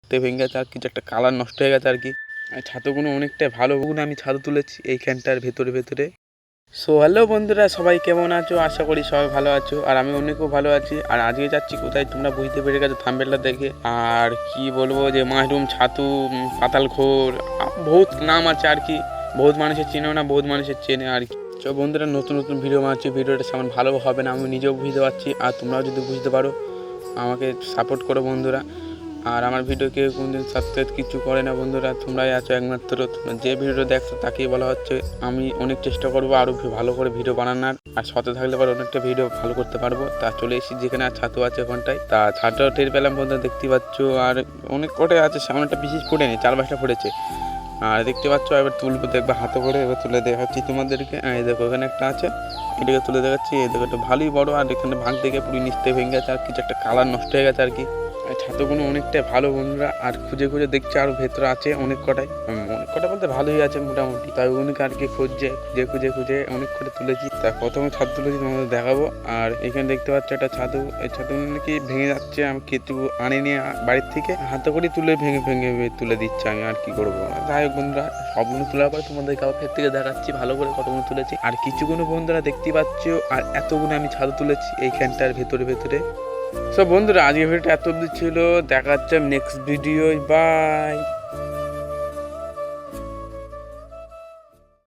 নিচতে ভেঙে গেছে আর কিছু একটা কালার নষ্ট হয়ে গেছে আর কি। আর ছাতুগুলো অনেকটাই ভালো গুলো আমি ছাতু তুলেছি এইখানটার ভেতরে। সো হ্যালো বন্ধুরা, সবাই কেমন আছো? আশা করি সবাই ভালো আছো, আর আমি অনেকও ভালো আছি। আর আজকে যাচ্ছি কোথায় তোমরা বুঝতে পেরে গেছো থাম্বনেলটা দেখে। আর কি বলবো যে মাশরুম, ছাতু, পাতালখোর, বহুত নাম আছে আর কি। বহুত মানুষের চেনেও না, বহুত মানুষের চেনে আর কি। তো বন্ধুরা নতুন ভিডিও বানাচ্ছি, ভিডিওটা সেমন ভালো হবে না আমি নিজেও বুঝতে পারছি, আর তোমরাও যদি বুঝতে পারো আমাকে সাপোর্ট করো বন্ধুরা। আর আমার ভিডিওকে কোনদিন সাবস্ক্রাইব কিছু করে না বন্ধুরা, তোমরাই আছো একমাত্র। যে ভিডিওটা দেখছো তাকেই বলা হচ্ছে আমি অনেক চেষ্টা করবো আরও ভালো করে ভিডিও বানানোর, আর সাথে থাকলে পরে অনেকটা ভিডিও ভালো করতে পারবো। তা চলে এসেছি যেখানে আর ছাতু আছে ওখানটায়। তা ছাতুটাও টের পেলাম বন্ধুরা, দেখতে পাচ্ছ। আর অনেক কটাই আছে, সামনে একটা বিশেষ পড়েনি, 4-5টা পড়েছে। আর দেখতে পাচ্ছ এবার তুলবো, দেখবে হাতে করে এবার তুলে দেখাচ্ছি তোমাদেরকে। এই দেখো এখানে একটা আছে, এটাকে তুলে দেখাচ্ছি। এই দেখো এটা ভালোই বড়, আর এখানে ভাগ থেকে পুরো নিচতে ভেঙে গেছে আর কিছু একটা কালার নষ্ট হয়ে গেছে আর কি। ছাতুগুলো অনেকটাই ভালো বন্ধুরা, আর খুঁজে দেখছি আরও ভেতরে আছে অনেক কটাই। অনেক কটা বলতে ভালোই আছে মোটামুটি। তাই ওগুলোকে আর কি খুঁজে অনেক কটা তুলেছি। তা প্রথমে ছাতু তুলেছি তোমাদের দেখাবো। আর এখানে দেখতে পাচ্ছ একটা ছাতু, এই ছাতুগুলো নাকি ভেঙে যাচ্ছে। আমি কিছু আনিনি বাড়ির থেকে, হাতে করে তুলে ভেঙে তুলে দিচ্ছি আমি, আর কি করবো। যাই হোক বন্ধুরা, সবগুলো তোলার পরে তোমাদেরকে আবার ফের থেকে দেখাচ্ছি ভালো করে কতগুলো তুলেছি। আর কিছুগুলো বন্ধুরা দেখতে পাচ্ছ, আর এতগুলো আমি ছাতু তুলেছি এইখানটার ভেতরে। সো বন্ধুরা আজকের ভিডিওটা এত অবধি ছিল, দেখা হচ্ছে নেক্সট ভিডিও। বাই।